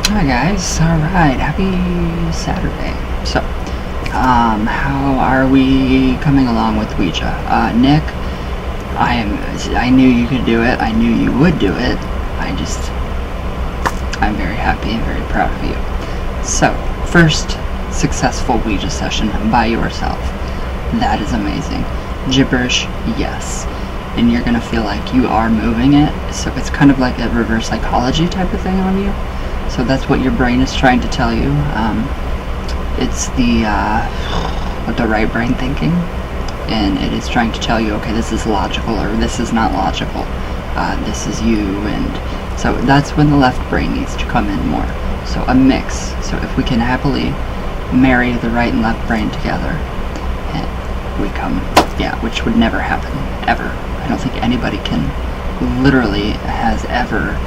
Hi guys, alright, happy Saturday. So, how are we coming along with Ouija? Nick, I knew you could do it, I knew you would do it, I'm very happy and very proud of you. So, first successful Ouija session by yourself. That is amazing. Gibberish, yes. And you're gonna feel like you are moving it, so it's kind of like a reverse psychology type of thing on you. So that's what your brain is trying to tell you. It's the right brain thinking, and it is trying to tell you, okay, this is logical or this is not logical. This is you, and so that's when the left brain needs to come in more. So a mix. So if we can happily marry the right and left brain together, and we come, which would never happen, ever. I don't think anybody literally has ever,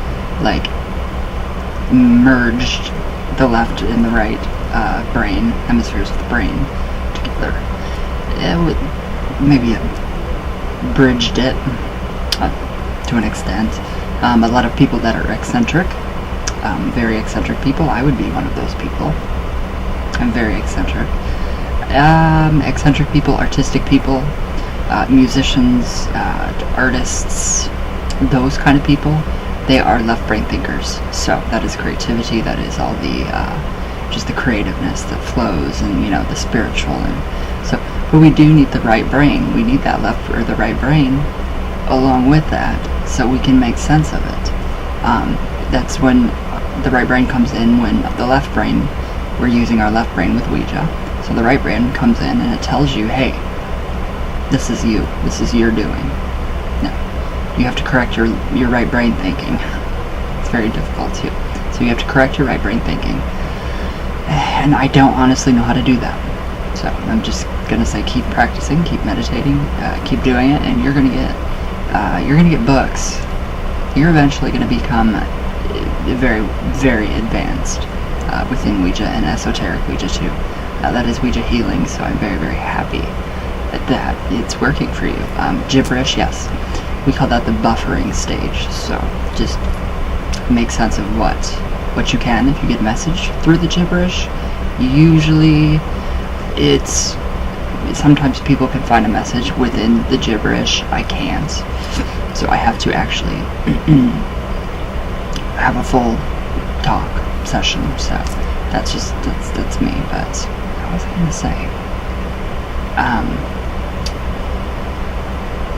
merged the left and the right hemispheres of the brain together. It would maybe bridged it to an extent. A lot of people that are eccentric, very eccentric people, I would be one of those people. I'm very eccentric. Eccentric people, artistic people, musicians, artists, those kind of people, they are left brain thinkers. So that is creativity, that is all the just the creativeness that flows, and the spiritual, and so, but we do need the right brain. We need that left or the right brain along with that, so we can make sense of it. That's when the right brain comes in. When the left brain, we're using our left brain with Ouija, so the right brain comes in and it tells you, hey, this is you, this is your doing. You have to correct your right brain thinking. It's very difficult too. So you have to correct your right brain thinking. And I don't honestly know how to do that. So I'm just gonna say, keep practicing, keep meditating, keep doing it, and you're gonna get books. You're eventually gonna become very, very advanced within Ouija and esoteric Ouija too. That is Ouija healing. So I'm very, very happy that it's working for you. Gibberish, yes. We call that the buffering stage. So just make sense of what you can. If you get a message through the gibberish, usually sometimes people can find a message within the gibberish. I can't. So I have to actually have a full talk session. So that's me. But what was I going to say?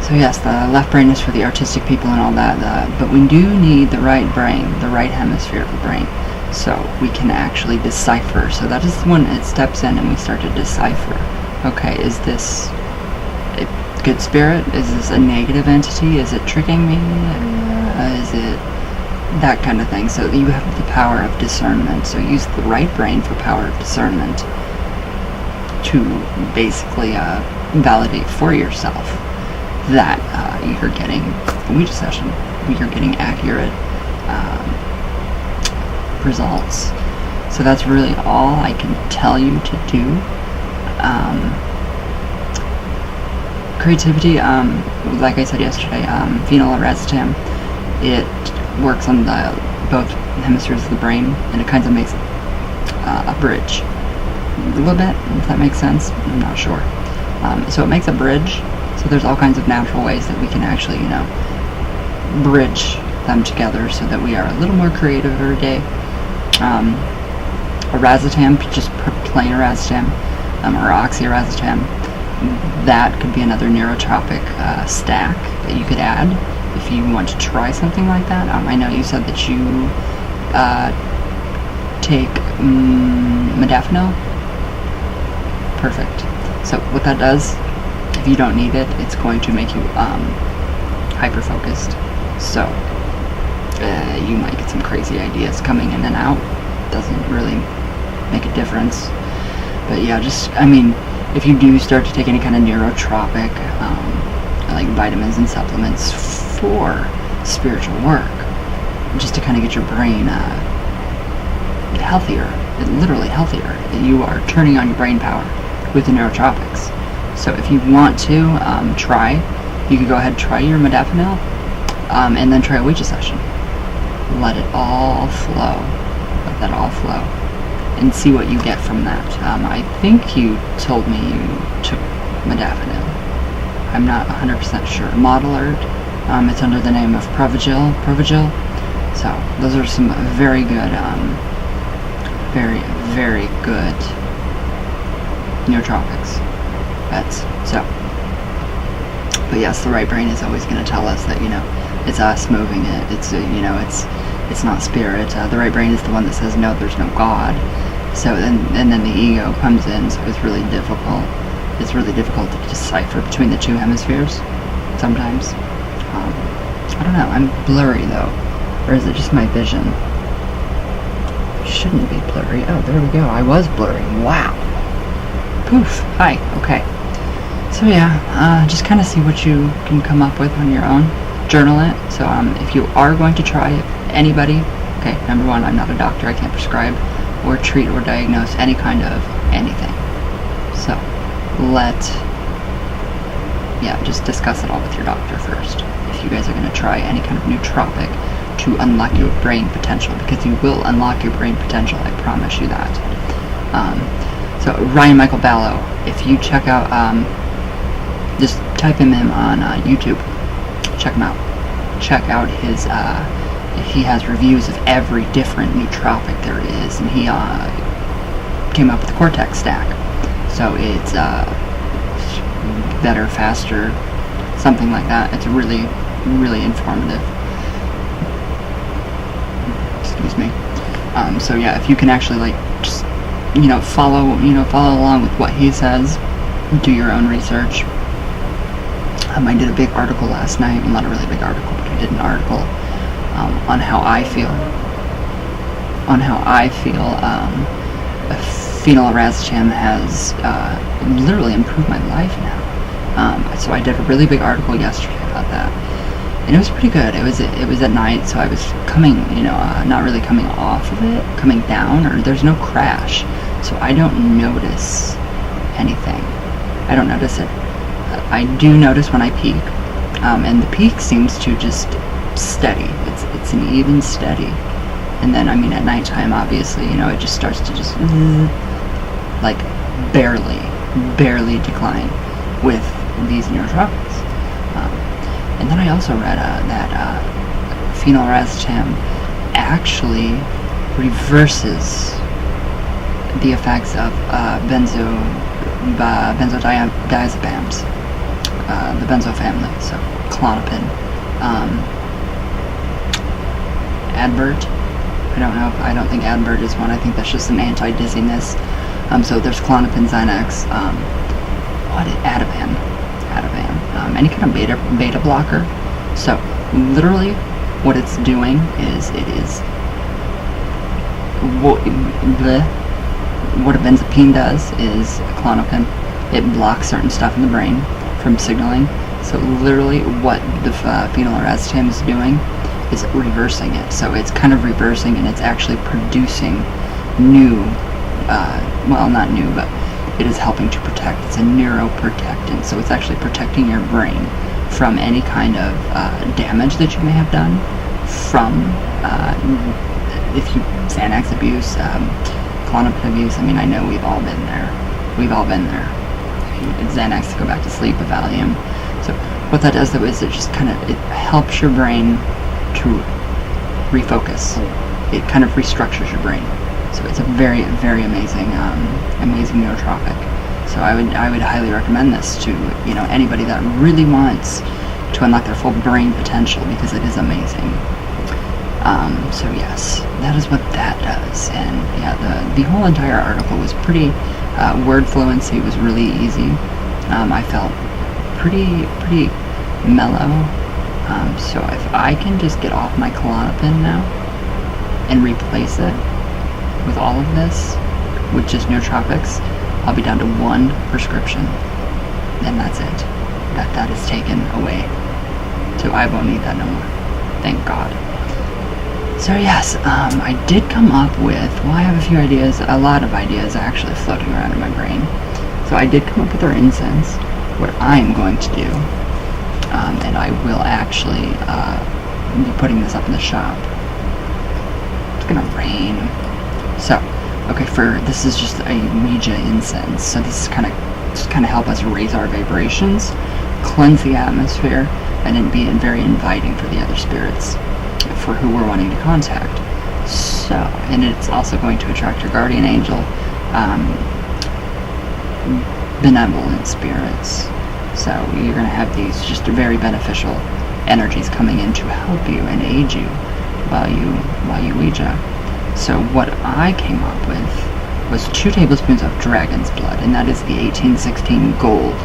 So yes, the left brain is for the artistic people and all that, but we do need the right brain, the right hemisphere of the brain, so we can actually decipher. So that is when it steps in and we start to decipher. Okay, is this a good spirit? Is this a negative entity? Is it tricking me? Is it that kind of thing? So you have the power of discernment. So use the right brain for power of discernment to basically validate for yourself that you're getting a Ouija session, you're getting accurate results. So that's really all I can tell you to do. Creativity, like I said yesterday, phenylarazam, it works on both hemispheres of the brain, and it kind of makes a bridge. A little bit, if that makes sense. I'm not sure. So it makes a bridge. So there's all kinds of natural ways that we can actually, bridge them together so that we are a little more creative every day. Arazatam, just plain arazatam, or oxyarazatam, that could be another neurotropic stack that you could add if you want to try something like that. I know you said that you take modafinil. Perfect. So what that does, if you don't need it, it's going to make you hyper-focused. So you might get some crazy ideas coming in and out. Doesn't really make a difference. But yeah, if you do start to take any kind of neurotropic, like vitamins and supplements for spiritual work, just to kind of get your brain healthier, literally healthier, you are turning on your brain power with the neurotropics. So if you want to you could go ahead and try your modafinil, and then try a Ouija session. Let it all flow. Let that all flow and see what you get from that. I think you told me you took modafinil. I'm not 100% sure. Modelard, it's under the name of Provigil. So those are some very good, very, very good nootropics. So, but yes, the right brain is always going to tell us that, it's us moving it. It's, it's not spirit. The right brain is the one that says, no, there's no God. So, and then the ego comes in, so it's really difficult. It's really difficult to decipher between the two hemispheres, sometimes. I don't know, I'm blurry though. Or is it just my vision? Shouldn't be blurry. Oh, there we go. I was blurry. Wow. Poof. Hi. Okay. So yeah, just kind of see what you can come up with on your own. Journal it. So if you are going to try it, anybody, okay, number one, I'm not a doctor. I can't prescribe or treat or diagnose any kind of anything. So just discuss it all with your doctor first. If you guys are going to try any kind of nootropic to unlock your brain potential, because you will unlock your brain potential, I promise you that. So Ryan Michael Ballo, if you check out, just type him in on YouTube, check him out. Check out his, he has reviews of every different nootropic there is, and he came up with the Cortex stack. So it's better, faster, something like that. It's really, really informative. Excuse me. So yeah, if you can actually just follow along with what he says, do your own research. I did a big article last night. Well, not a really big article, but I did an article on how I feel. Phenylarazacham has literally improved my life now. So I did a really big article yesterday about that, and it was pretty good. It was at night, so I was coming, not really coming off of it, coming down, or there's no crash, so I don't notice anything. I don't notice it. I do notice when I peak, and the peak seems to just steady. It's an even steady, and then at nighttime, obviously, it just starts to just barely decline with these nootropics. And then I also read that phenylarazacham actually reverses the effects of benzodiazepams, the benzo family, so Klonopin, Advert. I don't think Advert is one. I think that's just an anti-dizziness. So there's Klonopin, Xanax, Ativan, any kind of beta blocker. So literally what it's doing is what a benzopine does is Klonopin. It blocks certain stuff in the brain from signaling. So literally what the phenylarazacham is doing is reversing it. So it's kind of reversing, and it's actually producing new, well, not new, but it is helping to protect. It's a neuroprotectant, so it's actually protecting your brain from any kind of damage that you may have done from if you Xanax abuse, Klonopin abuse. I know we've all been there. Xanax to go back to sleep, a Valium. So what that does though is it just it helps your brain to refocus. It kind of restructures your brain. So it's a very, very amazing nootropic. So I would highly recommend this to anybody that really wants to unlock their full brain potential, because it is amazing. So yes, that is what that does. And yeah, the whole entire article was pretty word fluency was really easy. I felt pretty mellow. So if I can just get off my Klonopin now and replace it with all of this, with just nootropics, I'll be down to one prescription, and that's it. That is taken away. So I won't need that no more. Thank God. So yes, I did come up with, I have a few ideas, a lot of ideas actually floating around in my brain. So I did come up with our incense, what I'm going to do, and I will actually be putting this up in the shop. It's gonna rain. So, okay, this is just a Ouija incense. So this is kind of help us raise our vibrations, cleanse the atmosphere, and then be very inviting for the other spirits, for who we're wanting to contact. So, and it's also going to attract your guardian angel, benevolent spirits. So you're going to have these just very beneficial energies coming in to help you and aid you while you Ouija. So what I came up with was 2 tablespoons of dragon's blood, and that is the 1816 gold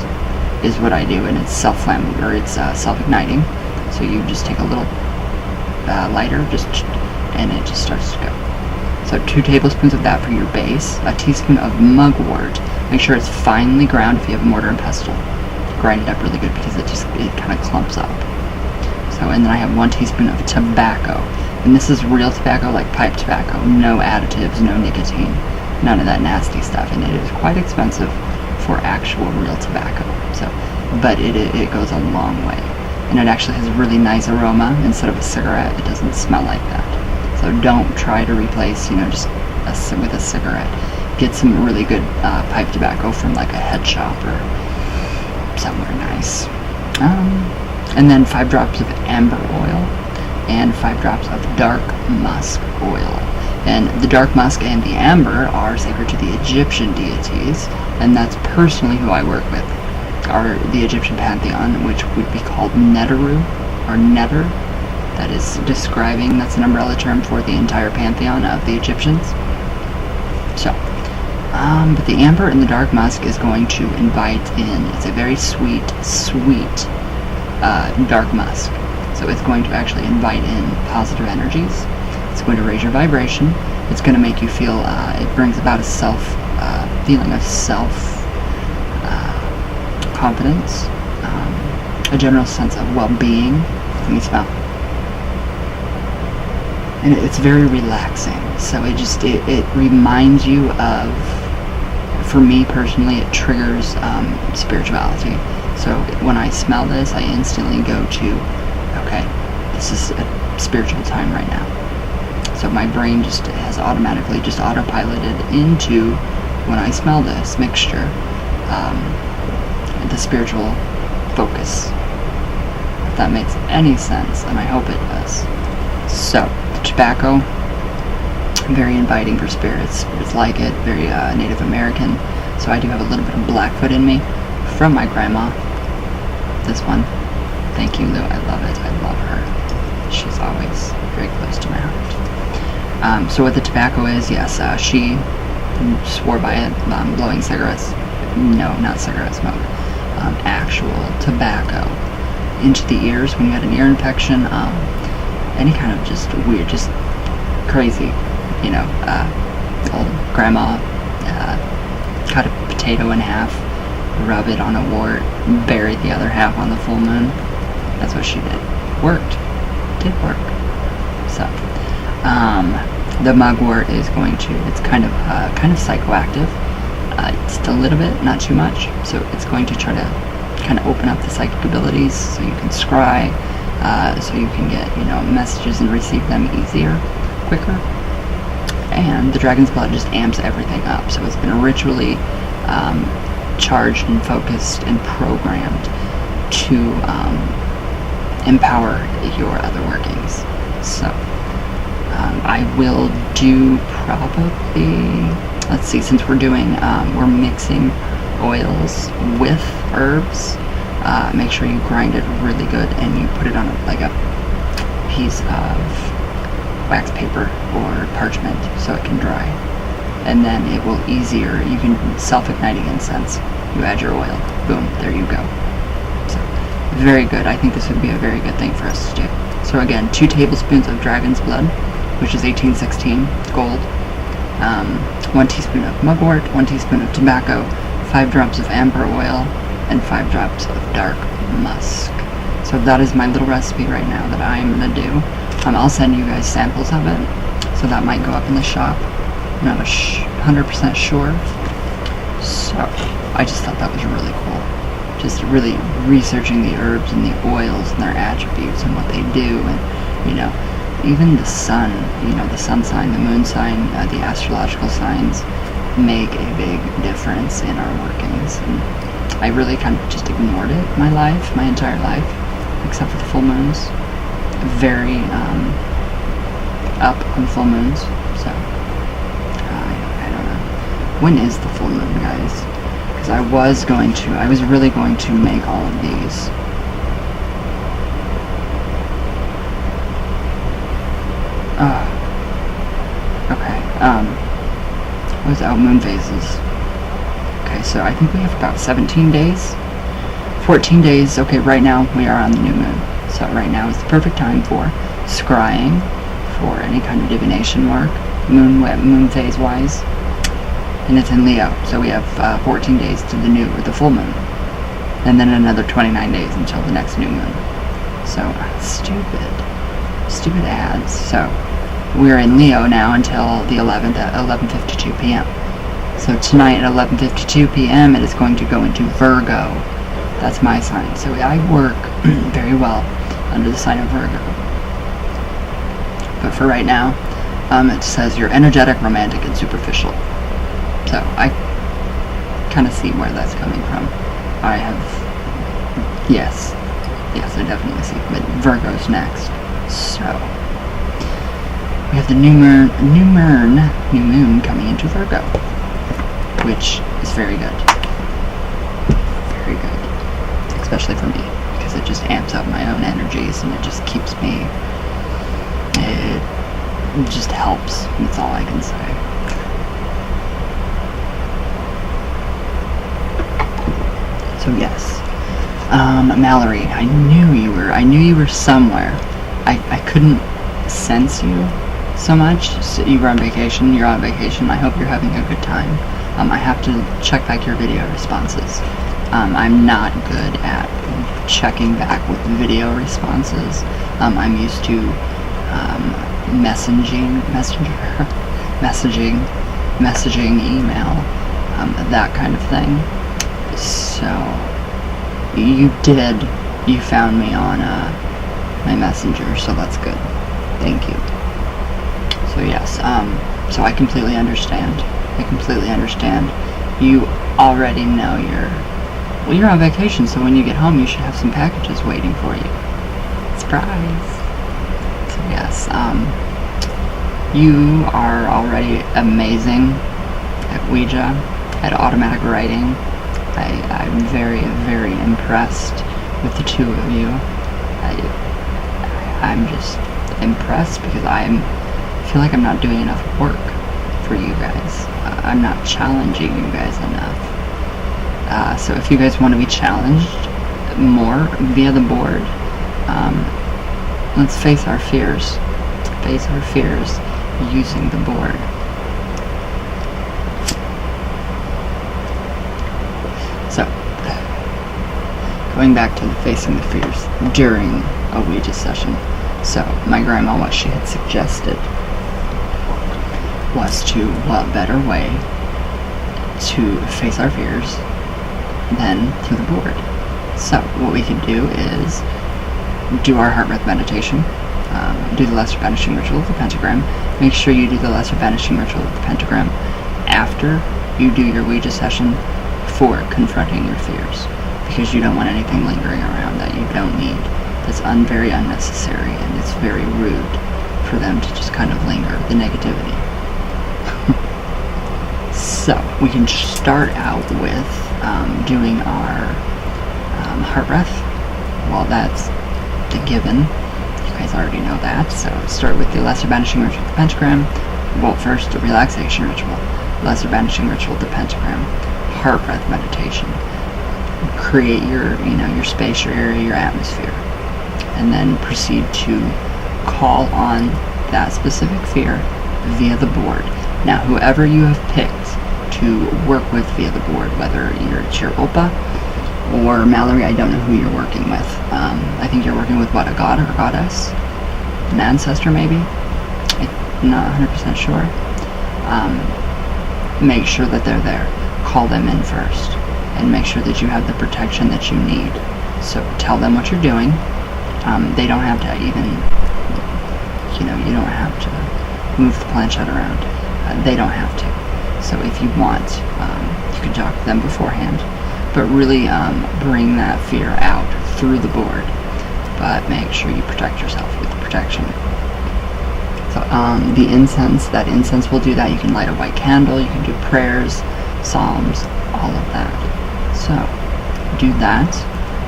is what I do, and it's self-flammable, or it's self-igniting. So you just take a little lighter, and it just starts to go. So 2 tablespoons of that for your base, a teaspoon of mugwort. Make sure it's finely ground if you have a mortar and pestle. Grind it up really good because it kind of clumps up. So, and then I have 1 teaspoon of tobacco. And this is real tobacco, like pipe tobacco. No additives, no nicotine, none of that nasty stuff. And it is quite expensive for actual real tobacco. So, but it goes a long way. And it actually has a really nice aroma. Instead of a cigarette, it doesn't smell like that. So don't try to replace, just with a cigarette. Get some really good pipe tobacco from like a head shop or somewhere nice. And then 5 drops of amber oil and 5 drops of dark musk oil. And the dark musk and the amber are sacred to the Egyptian deities, and that's personally who I work with, are the Egyptian pantheon, which would be called Neteru, or Neter. That is that's an umbrella term for the entire pantheon of the Egyptians. So, but the amber and the dark musk is going to invite in, it's a very sweet dark musk. So it's going to actually invite in positive energies. It's going to raise your vibration. It's going to make you feel, it brings about a feeling of self-confidence, a general sense of well-being. Let me smell. And it's very relaxing. So it reminds you of, for me personally, it triggers spirituality. So when I smell this, I instantly go to, okay, this is a spiritual time right now. So my brain just has automatically just autopiloted into, when I smell this mixture, the spiritual focus. If that makes any sense, and I hope it does. So, the tobacco, very inviting for spirits. Spirits like it, very Native American. So I do have a little bit of Blackfoot in me from my grandma. This one. Thank you, Lou. I love it. I love her. She's always very close to my heart. So what the tobacco is, yes, she swore by it, blowing cigarettes. No, not cigarette smoke. Actual tobacco into the ears when you had an ear infection. Any kind of just weird, just crazy, old grandma cut a potato in half, rub it on a wart, bury the other half on the full moon. That's what she did. Worked. Did work. So, the mugwort is it's kind of psychoactive. Just a little bit, not too much. So it's going to try to kind of open up the psychic abilities so you can scry, so you can get, messages and receive them easier, quicker. And the dragon's blood just amps everything up. So it's been ritually charged and focused and programmed to empower your other workings. So I will do probably, let's see, since we're mixing oils with herbs, make sure you grind it really good and you put it on a piece of wax paper or parchment so it can dry. And then it will easier, you can self-igniting incense. You add your oil, boom, there you go. So, very good. I think this would be a very good thing for us to do. So again, 2 tablespoons of dragon's blood, which is 1816 gold, 1 teaspoon of mugwort, 1 teaspoon of tobacco, 5 drops of amber oil, and 5 drops of dark musk. So that is my little recipe right now that I'm going to do. I'll send you guys samples of it, so that might go up in the shop. I'm not 100% sure. So I just thought that was really cool. Just really researching the herbs and the oils and their attributes and what they do, and even the sun, the sun sign, the moon sign, the astrological signs make a big difference in our workings. And I really kind of just ignored it my entire life, except for the full moons. Very up on full moons, so I don't know. When is the full moon, guys? Because I was really going to make all of these. Okay, moon phases. Okay, so I think we have about 17 days. 14 days, okay, right now we are on the new moon. So right now is the perfect time for scrying, for any kind of divination work, moon phase wise. And it's in Leo, so we have 14 days to the full moon. And then another 29 days until the next new moon. So, stupid ads. So, we're in Leo now until the 11th at 11:52 p.m. So tonight at 11:52 p.m. it is going to go into Virgo. That's my sign. So I work very well under the sign of Virgo. But for right now, it says you're energetic, romantic, and superficial. So I kind of see where that's coming from. Yes, I definitely see. But Virgo's next. So we have the new moon coming into Virgo, which is very good. Very good. Especially for me, because it just amps up my own energies and it just keeps me, it just helps. That's all I can say. So yes, Mallory, I knew you were somewhere. I couldn't sense you so much. So you were on vacation. You're on vacation. I hope you're having a good time. I have to check back your video responses. I'm not good at checking back with video responses. I'm used to messaging, email, that kind of thing. So you found me on my messenger, so that's good. Thank you. So yes, so I completely understand. You already know you're on vacation, so when you get home you should have some packages waiting for you. Surprise! So yes, you are already amazing at Ouija, at automatic writing. I'm very, very impressed with the two of you. I'm just impressed because I feel like I'm not doing enough work for you guys. I'm not challenging you guys enough. So if you guys want to be challenged more via the board, let's face our fears. Face our fears using the board. So, going back to facing the fears during a Ouija session. So, my grandma, what she had suggested was what better way to face our fears than through the board. So, what we can do is do our heart breath meditation, do the lesser banishing ritual of the pentagram. Make sure you do the lesser banishing ritual of the pentagram after you do your Ouija session for confronting your fears, because you don't want anything lingering around that you don't need. That's very unnecessary, and it's very rude for them to just kind of linger, the negativity. So we can start out with doing our heart breath. Well, that's the given. You guys already know that. So start with the lesser banishing ritual of the pentagram. Well, first the relaxation ritual, lesser banishing ritual of the pentagram, heart breath meditation. Create your space, your area, your atmosphere, and then proceed to call on that specific fear via the board. Now, whoever you have picked to work with via the board, whether it's your Opa or Mallory, I don't know who you're working with. I think you're working with, a god or goddess? An ancestor, maybe? I'm not 100% sure. Make sure that they're there. Call them in first, and make sure that you have the protection that you need. So tell them what you're doing. They don't have to even you don't have to move the planchette around. They don't have to. So if you want, you can talk to them beforehand, but really bring that fear out through the board, but make sure you protect yourself with protection. So the incense, that incense will do that. You can light a white candle, you can do prayers, psalms, all of that. So do that,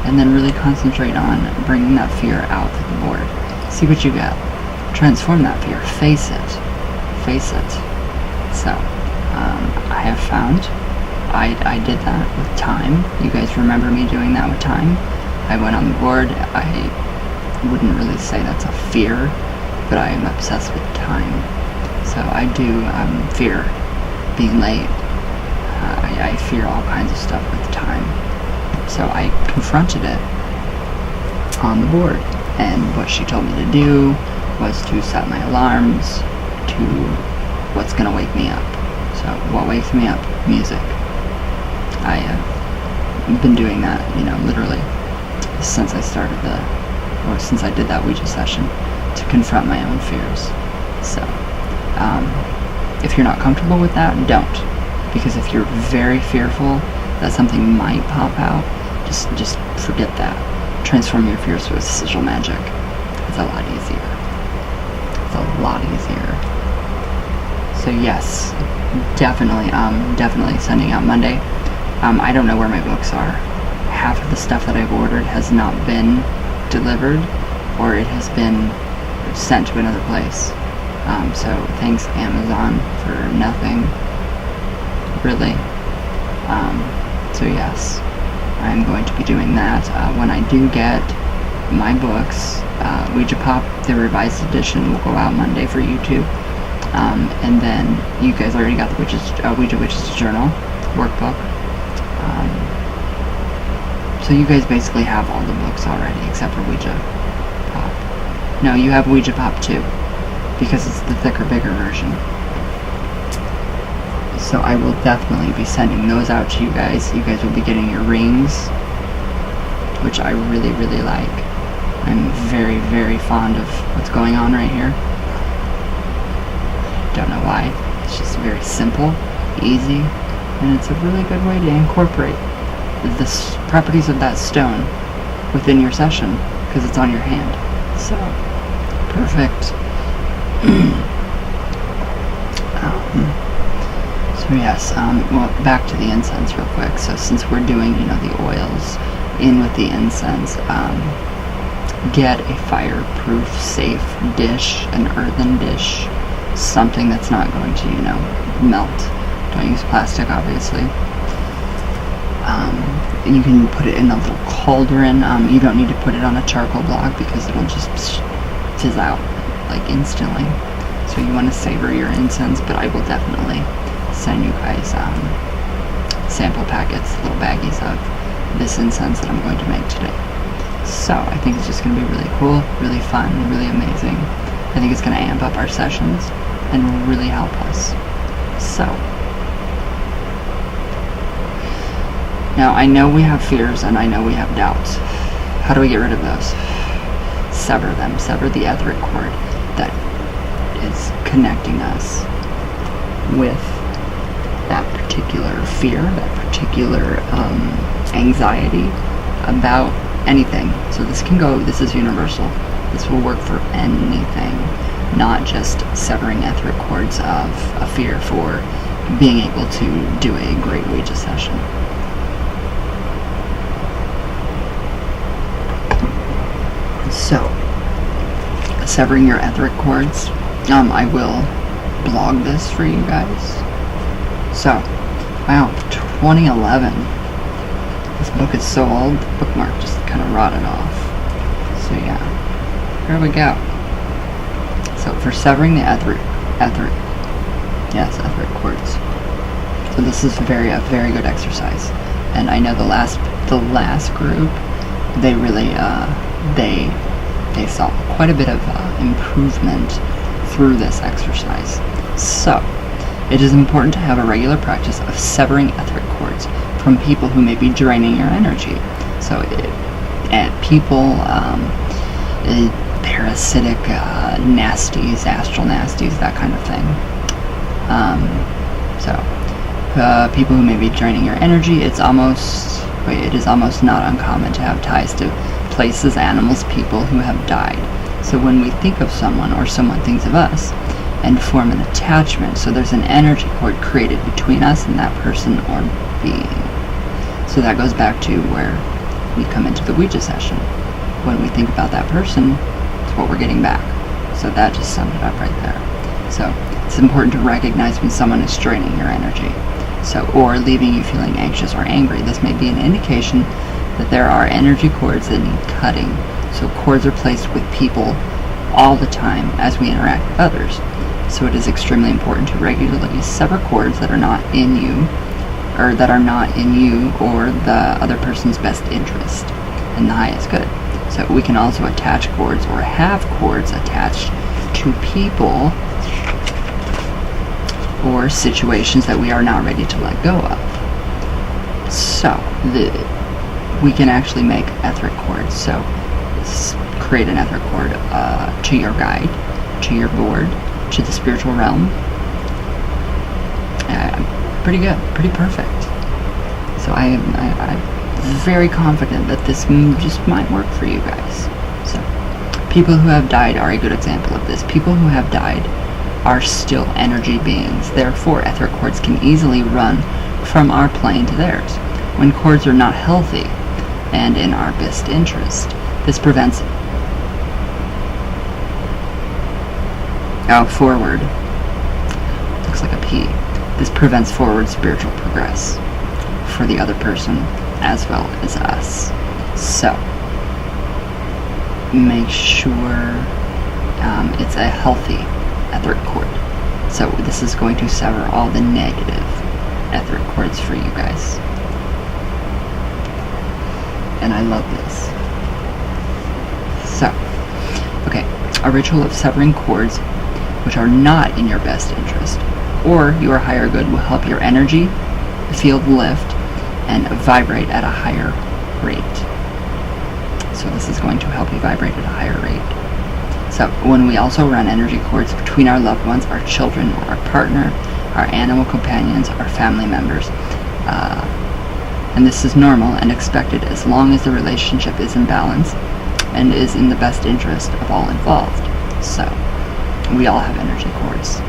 and then really concentrate on bringing that fear out to the board. See what you get. Transform that fear. Face it. Face it. So I have found I did that with time. You guys remember me doing that with time. I went on the board. I wouldn't really say that's a fear, but I am obsessed with time. So I do fear being late. I fear all kinds of stuff with time. So I confronted it on the board, and what she told me to do was to set my alarms to what's going to wake me up. So what wakes me up? Music. I have been doing that, literally since I started since I did that Ouija session, to confront my own fears. So if you're not comfortable with that, don't. Because if you're very fearful that something might pop out, just forget that. Transform your fears with sigil magic. It's a lot easier. It's a lot easier. So yes, definitely sending out Monday. I don't know where my books are. Half of the stuff that I've ordered has not been delivered, or it has been sent to another place. So thanks Amazon for nothing, really. So yes, I'm going to be doing that. When I do get my books, Ouija Pop, the revised edition, will go out Monday for YouTube. And then you guys already got the Ouija Witches Journal workbook. So you guys basically have all the books already, except for Ouija Pop. No, you have Ouija Pop too, because it's the thicker, bigger version. So I will definitely be sending those out to you guys. You guys will be getting your rings, which I really, really like. I'm very, very fond of what's going on right here. Don't know why. It's just very simple, easy, and it's a really good way to incorporate the properties of that stone within your session, because it's on your hand. So, perfect. So yes, well, back to the incense real quick. So since we're doing, the oils in with the incense, get a fireproof, safe dish, an earthen dish, something that's not going to, melt. Don't use plastic, obviously. You can put it in a little cauldron. You don't need to put it on a charcoal block because it'll just fizz out like instantly. So you want to savor your incense, but I will definitely send you guys sample packets, little baggies of this incense that I'm going to make today. So I think it's just going to be really cool, really fun, really amazing. I think it's going to amp up our sessions and really help us. So now I know we have fears and I know we have doubts. How do we get rid of those? Sever them. Sever the etheric cord that is connecting us with that particular fear, that particular anxiety about anything. So this is universal. This will work for anything, not just severing etheric cords of a fear for being able to do a great Ouija session. So, severing your etheric cords, I will blog this for you guys. So, wow, 2011. This book is so old, the bookmark just kind of rotted off. So yeah, here we go. So for severing the etheric cords. So this is a very good exercise. And I know the last group, they really, they saw quite a bit of improvement through this exercise. So, it is important to have a regular practice of severing etheric cords from people who may be draining your energy. So, people, parasitic nasties, astral nasties, that kind of thing. People who may be draining your energy, it is almost not uncommon to have ties to places, animals, people who have died. So when we think of someone or someone thinks of us and form an attachment, so there's an energy cord created between us and that person or being. So that goes back to where we come into the Ouija session. When we think about that person, it's what we're getting back. So that just summed it up right there. So it's important to recognize when someone is draining your energy. Or leaving you feeling anxious or angry. This may be an indication that there are energy cords that need cutting. So cords are placed with people all the time as we interact with others. So it is extremely important to regularly sever cords that are not in you, or the other person's best interest and the highest good. So we can also attach cords or have cords attached to people or situations that we are not ready to let go of. So we can actually make etheric cords. So create an etheric cord to your guide, to your board, to the spiritual realm. Pretty good, pretty perfect. So I'm very confident that this just might work for you guys. So people who have died are a good example of this. People who have died are still energy beings. Therefore, etheric cords can easily run from our plane to theirs. When cords are not healthy and in our best interest, this prevents forward. Looks like a P. This prevents forward spiritual progress for the other person as well as us. So make sure it's a healthy etheric cord. So this is going to sever all the negative etheric cords for you guys. And I love this. So, okay, a ritual of severing cords which are not in your best interest or your higher good will help your energy field lift and vibrate at a higher rate. So this is going to help you vibrate at a higher rate. So when we also run energy cords between our loved ones, our children, our partner, our animal companions, our family members, and this is normal and expected as long as the relationship is in balance and is in the best interest of all involved. So we all have energy cords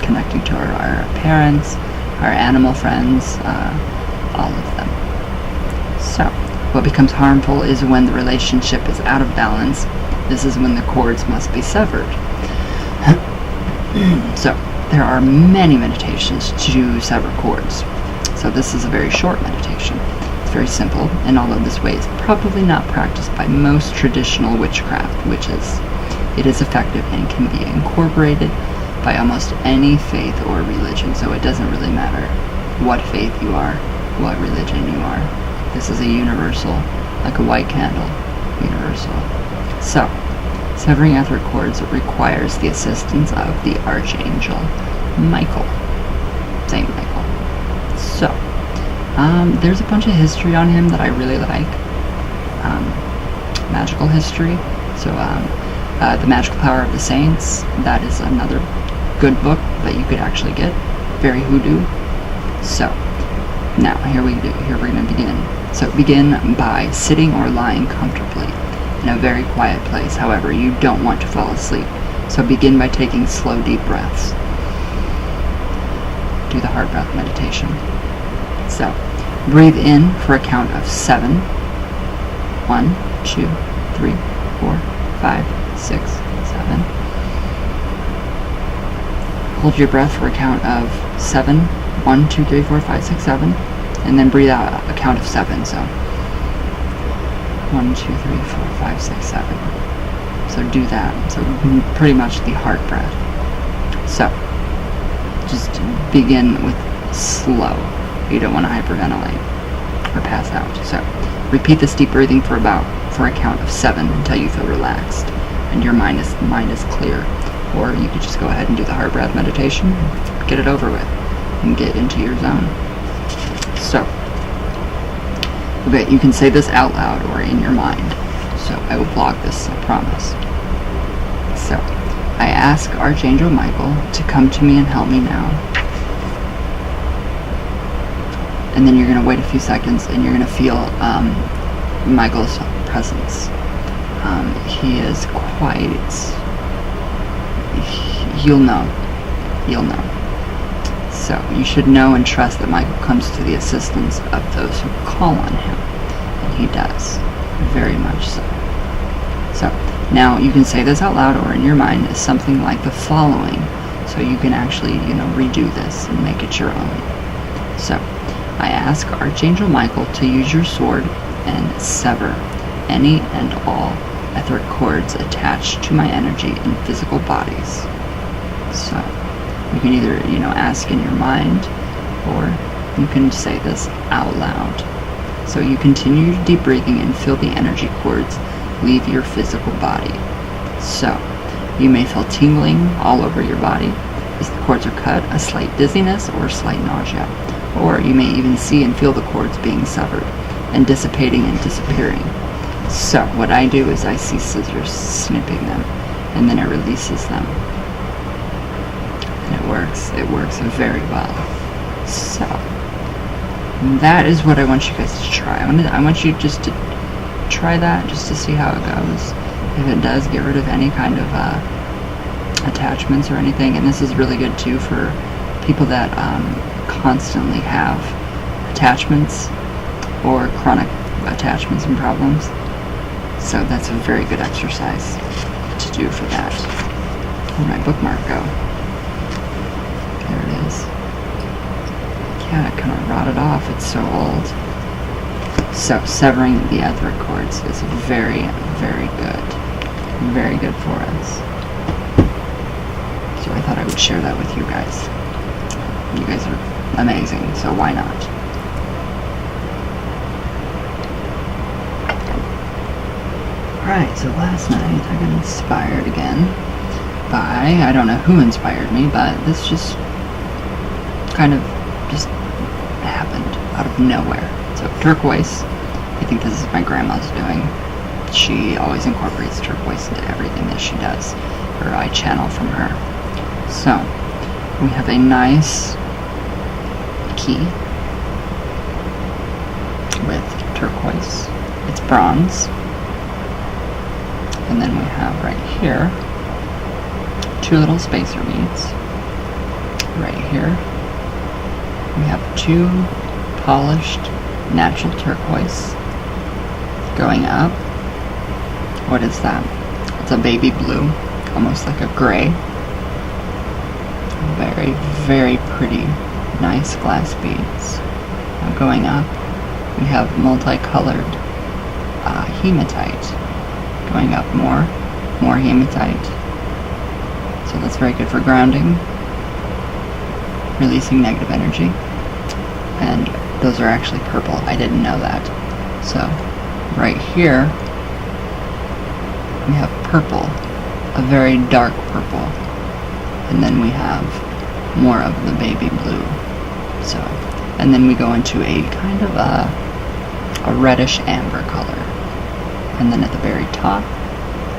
connecting to our parents, our animal friends, all of them. So what becomes harmful is when the relationship is out of balance. This is when the cords must be severed. So there are many meditations to sever cords. So this is a very short meditation. It's very simple, and although this way is probably not practiced by most traditional witchcraft witches, it is effective and can be incorporated by almost any faith or religion. So it doesn't really matter what faith you are, what religion you are. This is a universal, like a white candle, universal. So, severing etheric cords requires the assistance of the Archangel Michael, Saint Michael. So, there's a bunch of history on him that I really like, magical history. So, The Magical Power of the Saints, that is another good book that you could actually get, very hoodoo. So, now here we're going to begin. So, begin by sitting or lying comfortably in a very quiet place. However, you don't want to fall asleep. So begin by taking slow, deep breaths. Do the heart breath meditation. So, breathe in for a count of 7. 1, 2, 3, 4, 5, 6, 7. Hold your breath for a count of 7. 1, 2, 3, 4, 5, 6, 7. And then breathe out a count of 7. So 1, 2, 3, 4, 5, 6, 7. So do that. So pretty much the heart breath. So just begin with slow. You don't want to hyperventilate or pass out. So repeat this deep breathing for a count of 7 until you feel relaxed and your mind is clear. Or you could just go ahead and do the heart breath meditation, get it over with, and get into your zone. So, okay, you can say this out loud or in your mind. So I will blog this, I promise. I ask Archangel Michael to come to me and help me now. And then you're going to wait a few seconds and you're going to feel Michael's presence. He is quite... You'll know. So you should know and trust that Michael comes to the assistance of those who call on him. And he does. Very much so. So now you can say this out loud or in your mind as something like the following. So you can actually, redo this and make it your own. So I ask Archangel Michael to use your sword and sever any and all etheric cords attached to my energy in physical bodies. So you can either, ask in your mind, or you can say this out loud. So you continue deep breathing and feel the energy cords leave your physical body. So you may feel tingling all over your body as the cords are cut, a slight dizziness or slight nausea. Or you may even see and feel the cords being severed and dissipating and disappearing. So what I do is I see scissors snipping them, and then it releases them. And it works very well. So that is what I want you guys to try. I want you just to try that just to see how it goes. If it does, get rid of any kind of attachments or anything. And this is really good too for people that constantly have attachments or chronic attachments and problems. So that's a very good exercise to do for that. Where'd my bookmark go? There it is. Yeah, it kind of rotted off. It's so old. So severing the etheric cords is very, very good. Very good for us. So I thought I would share that with you guys. You guys are amazing, so why not? Alright, so last night I got inspired again by, I don't know who inspired me, but this just kind of just happened out of nowhere. So turquoise, I think this is my grandma's doing. She always incorporates turquoise into everything that she does, or I channel from her. So we have a nice key with turquoise. It's bronze. And then we have right here 2 little spacer beads. Right here we have 2 polished natural turquoise. Going up, what is that? It's a baby blue, almost like a gray. Very, very pretty, nice glass beads. Now going up, we have multicolored hematite. Going up more hematite. So that's very good for grounding, releasing negative energy. And those are actually purple. I didn't know that. So right here we have purple, a very dark purple, and then we have more of the baby blue. So, and then we go into a kind of a reddish amber color. And then at the very top,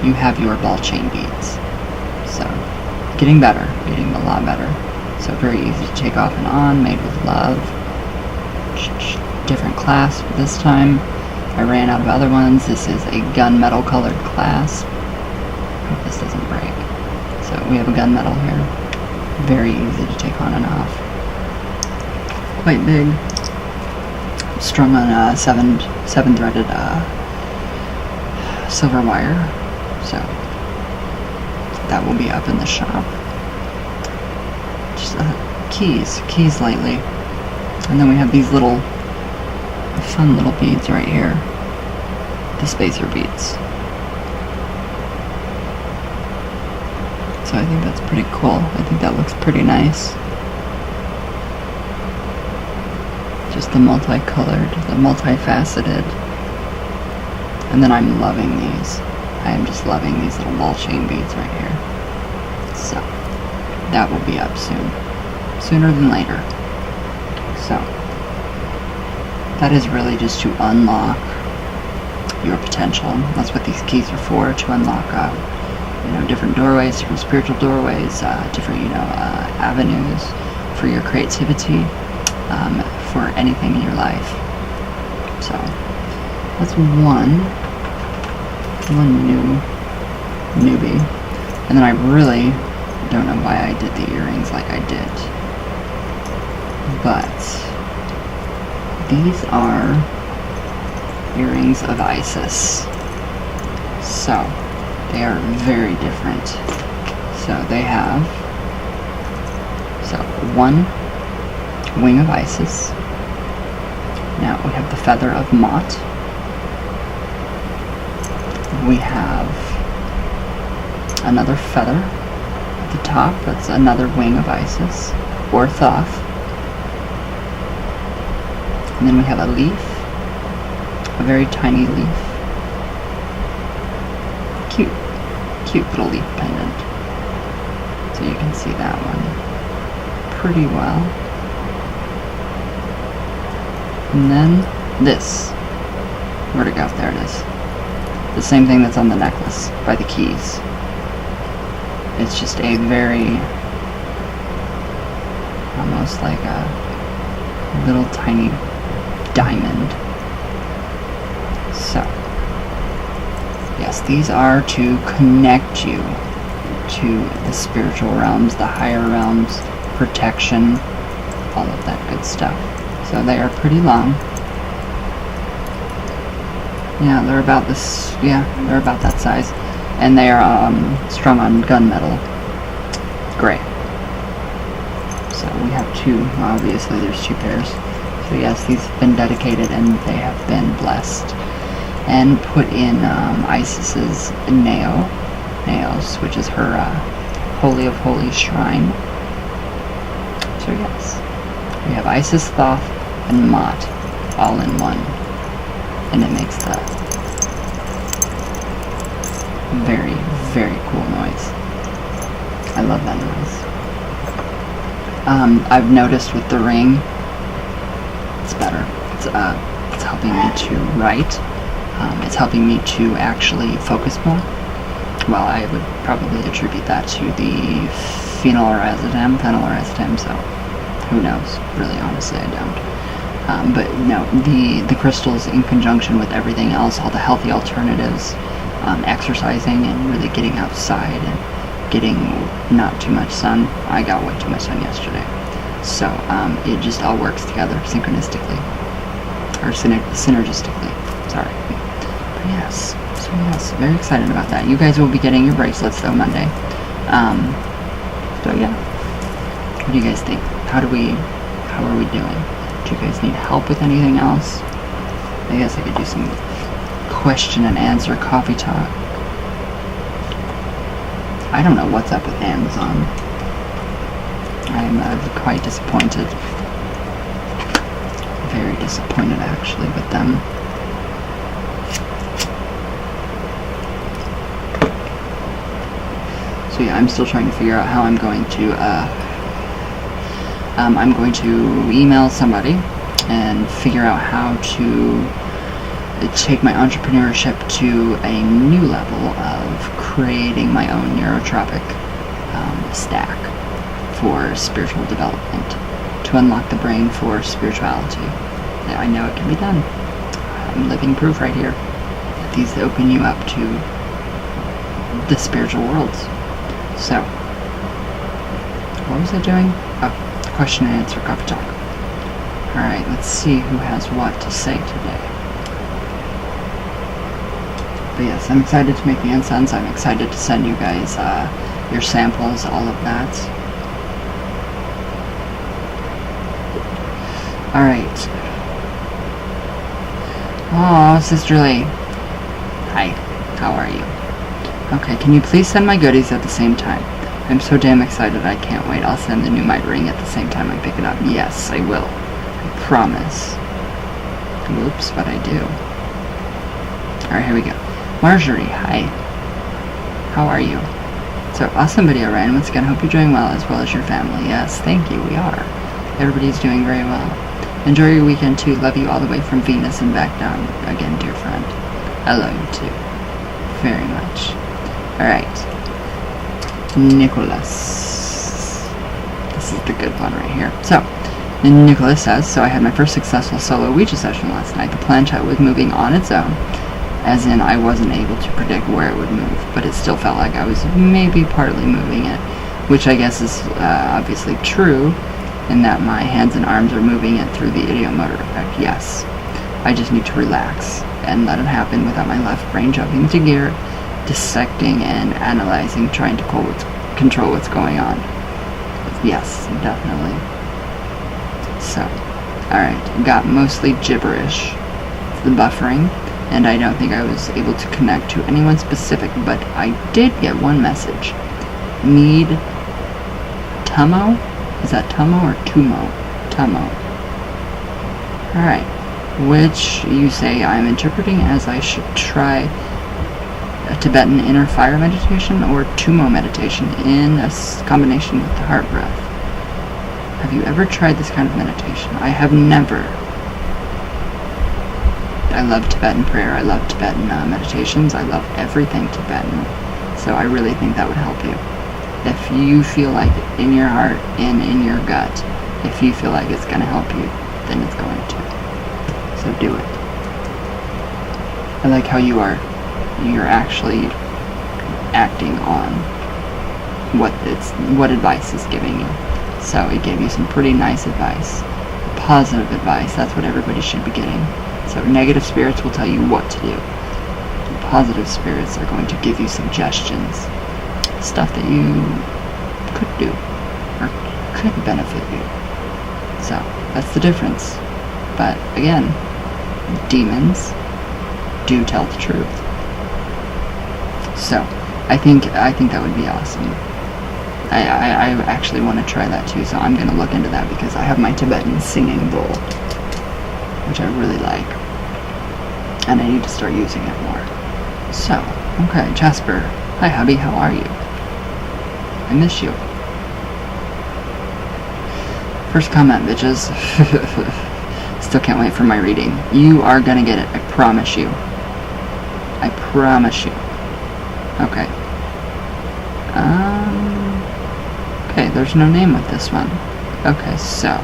you have your ball chain beads. So, getting better, getting a lot better. So very easy to take off and on, made with love. Different clasp this time. I ran out of other ones. This is a gunmetal colored clasp. Hope this doesn't break. So we have a gunmetal here. Very easy to take on and off. Quite big. Strung on a seven threaded silver wire. So that will be up in the shop. Just keys lightly. And then we have these little fun little beads right here. The spacer beads. So I think that's pretty cool. I think that looks pretty nice. Just the multicolored, the multifaceted. And then I'm loving these. I am just loving these little ball chain beads right here. So that will be up soon. Sooner than later. So that is really just to unlock your potential. That's what these keys are for, to unlock different doorways, different spiritual doorways, different, avenues for your creativity, for anything in your life. So that's one newbie. And then I really don't know why I did the earrings like I did. But these are earrings of Isis. So they are very different. So they have one wing of Isis. Now we have the feather of Mot. We have another feather at the top. That's another wing of Isis, or Thoth. And then we have a leaf, a very tiny leaf. Cute little leaf pendant. So you can see that one pretty well. And then this. Where'd it go? There it is. The same thing that's on the necklace by the keys. It's just a very, almost like a little tiny diamond. So, yes, these are to connect you to the spiritual realms, the higher realms, protection, all of that good stuff. So they are pretty long. Yeah, they're about this. Yeah, they're about that size, and they are strung on gunmetal, gray. So we have two. Obviously, there's two pairs. So yes, these have been dedicated and they have been blessed and put in Isis's nails, which is her Holy of Holies shrine. So yes, we have Isis, Thoth, and Mot all in one, and it makes the very, very cool noise. I love that noise. I've noticed with the ring, it's better. It's helping me to write. It's helping me to actually focus more. Well, I would probably attribute that to the phenylorazidem, so who knows? Really, honestly, I don't. But no, the crystals in conjunction with everything else, all the healthy alternatives, exercising and really getting outside and getting not too much sun. I got way too much sun yesterday. So it just all works together synchronistically, or synergistically. Sorry. But yes. So yes, very excited about that. You guys will be getting your bracelets though Monday. So yeah. What do you guys think? How are we doing? Do you guys need help with anything else? I guess I could do some question and answer coffee talk. I don't know what's up with Amazon. I'm quite disappointed. Very disappointed actually with them. So yeah, I'm still trying to figure out how I'm going to email somebody and figure out how to take my entrepreneurship to a new level of creating my own neurotropic stack for spiritual development, to unlock the brain for spirituality. I know it can be done. I'm living proof right here that these open you up to the spiritual worlds. So, what was I doing? Oh, question and answer coffee talk. Alright, let's see who has what to say today. But yes, I'm excited to make the incense. I'm excited to send you guys your samples, all of that. Alright. Oh, Sister Lee. Hi, how are you? Okay, can you please send my goodies at the same time? I'm so damn excited, I can't wait. I'll send the new mic ring at the same time I pick it up. Yes, I will. I promise. Whoops, but I do. Alright, here we go. Marjorie, hi. How are you? So, awesome video, Ryan. Once again, hope you're doing well as your family. Yes, thank you, we are. Everybody's doing very well. Enjoy your weekend, too. Love you all the way from Venus and back down again, dear friend. I love you, too. Very much. Alright. Nicholas. This is the good one right here. So, Nicholas says, so I had my first successful solo Ouija session last night. The planchette was moving on its own, as in I wasn't able to predict where it would move, but it still felt like I was maybe partly moving it, which I guess is obviously true, in that my hands and arms are moving it through the ideomotor effect, yes. I just need to relax and let it happen without my left brain jumping into gear, dissecting and analyzing, trying to control what's going on. Yes, definitely. So, alright, got mostly gibberish, the buffering, and I don't think I was able to connect to anyone specific, but I did get one message. Need Tummo? Is that Tummo or Tumo? Tummo. Alright, which you say I'm interpreting as I should try a Tibetan inner fire meditation or Tummo meditation in a combination with the heart breath. Have you ever tried this kind of meditation? I have never. I love Tibetan prayer. I love Tibetan meditations. I love everything Tibetan. So I really think that would help you. If you feel like in your heart and in your gut, if you feel like it's going to help you, then it's going to. So do it. I like how you're actually acting on what advice is giving you. So it gave you some pretty nice advice. Positive advice, that's what everybody should be getting. So negative spirits will tell you what to do. Positive spirits are going to give you suggestions. Stuff that you could do or could benefit you. So that's the difference. But again, demons do tell the truth. So I think that would be awesome. I actually want to try that too, so I'm going to look into that because I have my Tibetan singing bowl, which I really like, and I need to start using it more. So, okay, Jasper. Hi, hubby, how are you? I miss you. First comment, bitches. Still can't wait for my reading. You are going to get it, I promise you. I promise you. Okay. Okay, there's no name with this one. Okay, so.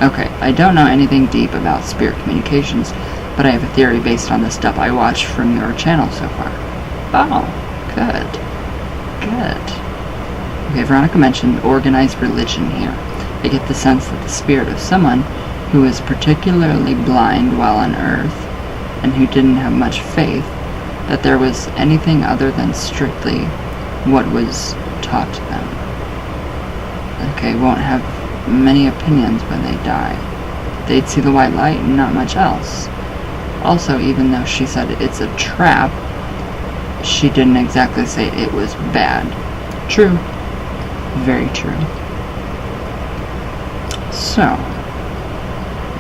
Okay, I don't know anything deep about spirit communications, but I have a theory based on the stuff I watched from your channel so far. Oh, good. Good. Okay, Veronica mentioned organized religion here. I get the sense that the spirit of someone who was particularly blind while on Earth, and who didn't have much faith, that there was anything other than strictly what was taught to them. Okay, won't have many opinions when they die. They'd see the white light and not much else. Also, even though she said it's a trap, she didn't exactly say it was bad. True. Very true. So,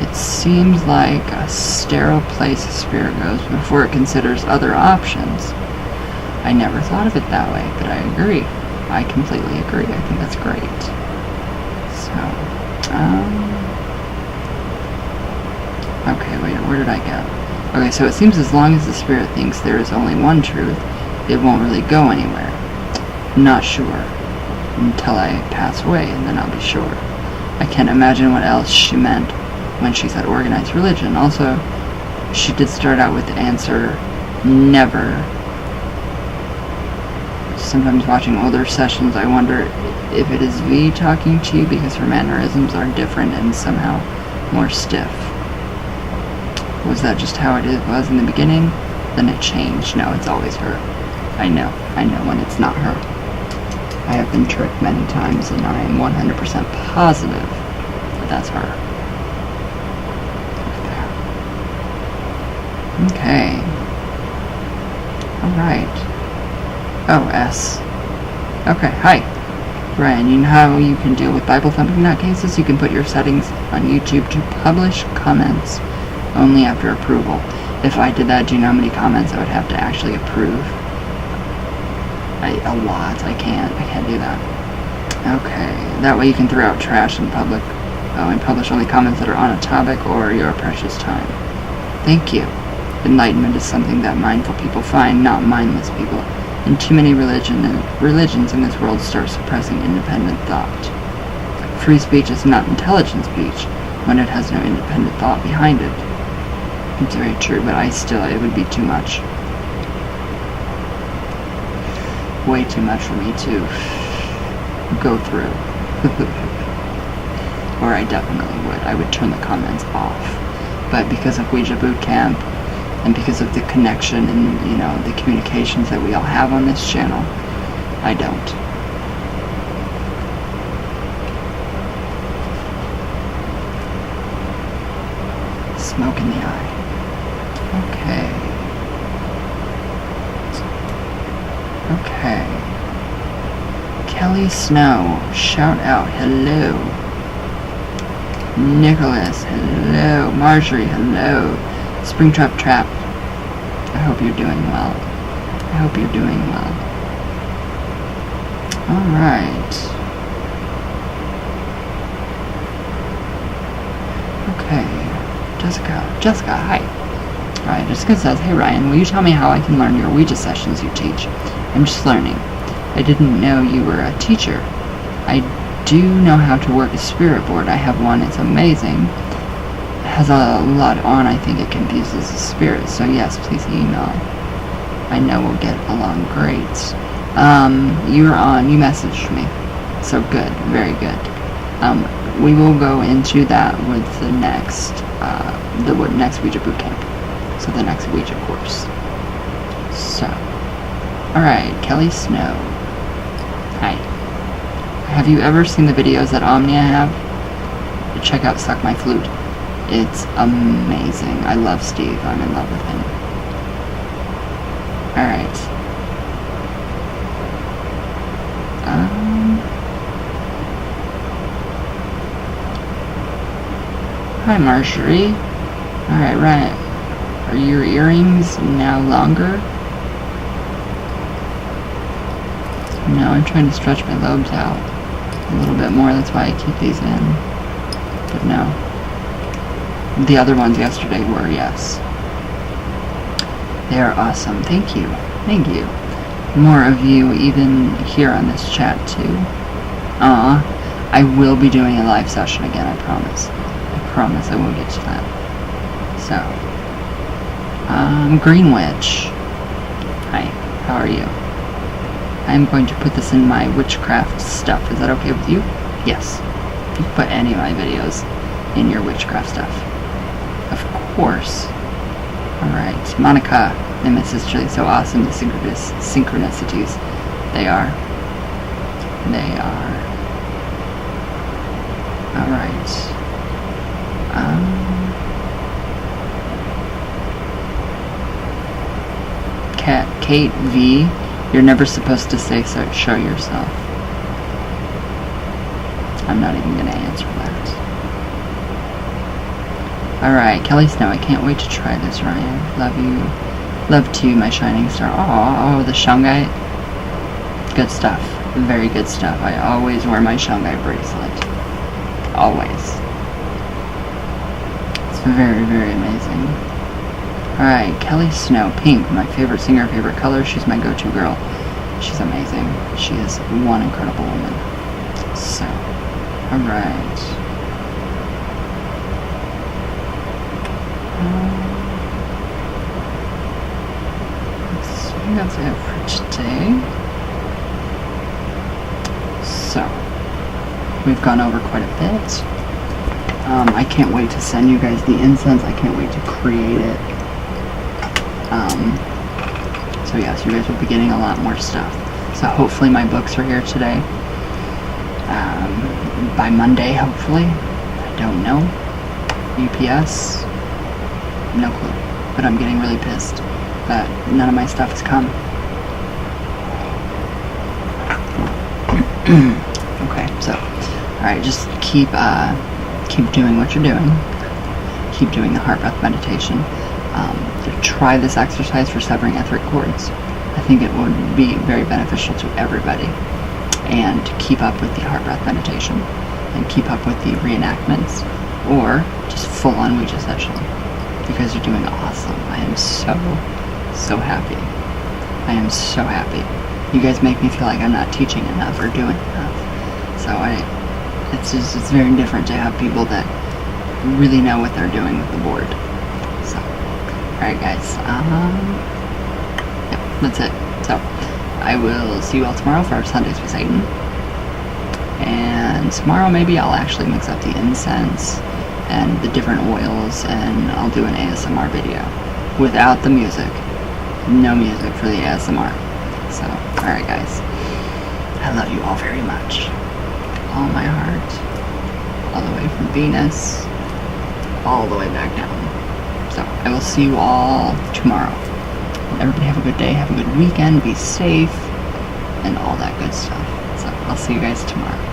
it seems like a sterile place a spirit goes before it considers other options. I never thought of it that way, but I agree. I completely agree. I think that's great. So, okay, wait, where did I go? Okay, so it seems as long as the spirit thinks there is only one truth, it won't really go anywhere. Not sure. Until I pass away, and then I'll be sure. I can't imagine what else she meant when she said organized religion. Also, she did start out with the answer, never. Sometimes watching older sessions, I wonder if it is V talking to you because her mannerisms are different and somehow more stiff. Was that just how it was in the beginning? Then it changed. No, it's always her. I know when it's not her. I have been tricked many times and I am 100% positive that that's her. Okay. Alright. Oh, S. Okay, hi. Ryan, you know how you can deal with Bible thumping nutcases? You can put your settings on YouTube to publish comments only after approval. If I did that, do you know how many comments I would have to actually approve? A lot. I can't do that. Okay. That way you can throw out trash in public. Oh, and publish only comments that are on a topic or your precious time. Thank you. Enlightenment is something that mindful people find, not mindless people. and too many religions in this world start suppressing independent thought. Free speech is not intelligent speech when it has no independent thought behind it. It's very true, but it would be too much. Way too much for me to go through. Or I definitely would. I would turn the comments off. But because of Ouija Boot Camp, and because of the connection and, the communications that we all have on this channel, I don't. Smoke in the eye. Okay. Kelly Snow, shout out, hello. Nicholas, hello. Marjorie, hello. Springtrap Trap, I hope you're doing well. Alright. Okay. Jessica, hi. Alright, Jessica says, hey Ryan, will you tell me how I can learn your Ouija sessions you teach? I'm just learning. I didn't know you were a teacher. I do know how to work a spirit board. I have one, it's amazing. It has a lot on, I think it confuses the spirits. So yes, please email. I know we'll get along great. You messaged me. So good, very good. We will go into that with the next Ouija boot camp. So the next Ouija course. So, alright, Kelly Snow. Hi. Have you ever seen the videos that Omnia have? Check out Suck My Flute. It's amazing. I love Steve. I'm in love with him. Alright. Hi, Marjorie. Alright, Ryan. Are your earrings now longer? No, I'm trying to stretch my lobes out a little bit more. That's why I keep these in. But no. The other ones yesterday were, yes. They are awesome. Thank you. Thank you. More of you even here on this chat, too. I will be doing a live session again, I promise. I promise I will get to that. So. Green Witch. Hi. How are you? I'm going to put this in my witchcraft stuff. Is that okay with you? Yes. You can put any of my videos in your witchcraft stuff. Of course. Alright. Monica and Mrs. Chili. So awesome, the synchronicities. They are. Alright. Kate V. You're never supposed to say so. Show yourself. I'm not even going to answer that. Alright, Kelly Snow, I can't wait to try this, Ryan. Love you. Love to you, my shining star. Oh, the Shungite. Good stuff. Very good stuff. I always wear my Shungite bracelet. Always. It's very, very amazing. Alright, Kelly Snow, pink, my favorite singer, favorite color. She's my go-to girl. She's amazing. She is one incredible woman. So, alright. So that's it for today. So, we've gone over quite a bit. I can't wait to send you guys the incense. I can't wait to create it. So yes, you guys will be getting a lot more stuff. So hopefully my books are here today. By Monday, hopefully. I don't know. UPS. No clue. But I'm getting really pissed that none of my stuff has come. Okay, so alright, just keep doing what you're doing. Keep doing the heart breath meditation. Try this exercise for severing etheric cords. I think it would be very beneficial to everybody. And keep up with the heart breath meditation. And keep up with the reenactments. Or just full on Ouija session. You guys are doing awesome. I am so happy. I am so happy. you guys make me feel like I'm not teaching enough or doing enough. So it's very different to have people that really know what they're doing with the board. So, alright guys, yep, that's it. So, I will see you all tomorrow for our Sundays with Satan. And tomorrow maybe I'll actually mix up the incense and the different oils, and I'll do an ASMR video without the music. No music for the ASMR. So, alright guys, I love you all very much. With all my heart, all the way from Venus, all the way back down. So, I will see you all tomorrow. Everybody have a good day, have a good weekend, be safe, and all that good stuff. So, I'll see you guys tomorrow.